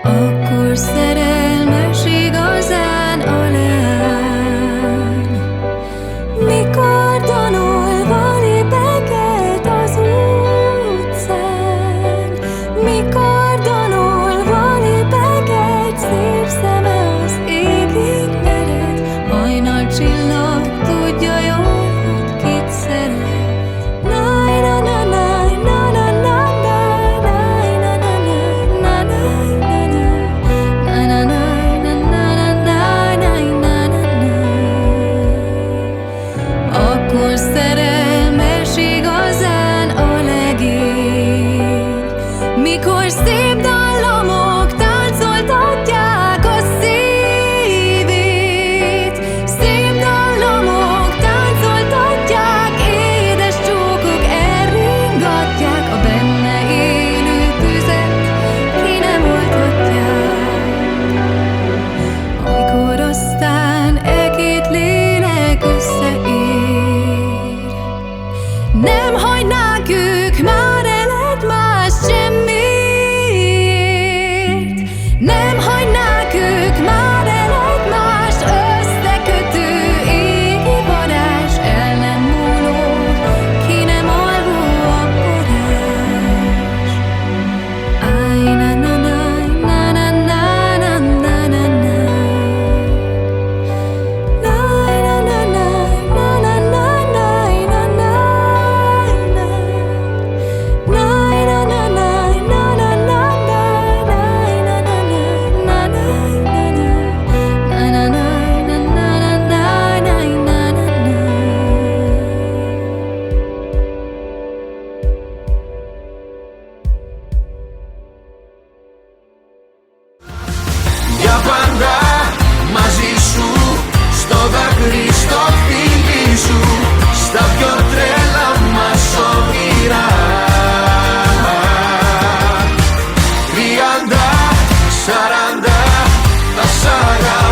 Akkor szerelmes igazán a leány, mikor tanulva lépeket az utcán, mikor tanulva lépeket, szép szeme az égig mered, hajnal csillag tudja jól, hogy kit szeret. Akkor szerelmes igazán a legény, mikor szép dallamok táncoltatják a szívét. Szép dallamok táncoltatják, édes csókok elringatják, a benne élő tüzet ki nem olthatják. Amikor aztán e két lélek összeér, nem hagynák ők már el egymást semmiért. Nem hagynák ők már el egymást, összekötő égi varázs, el nem múló, ki nem alvó a parázs. Áj, na na na na na na na na na na. Για πάντα μαζί σου, στο δάκρυ, στο φίλι σου, στα πιο τρέλα μας όνειρα. 30, 40 θα σ' αγαπώ.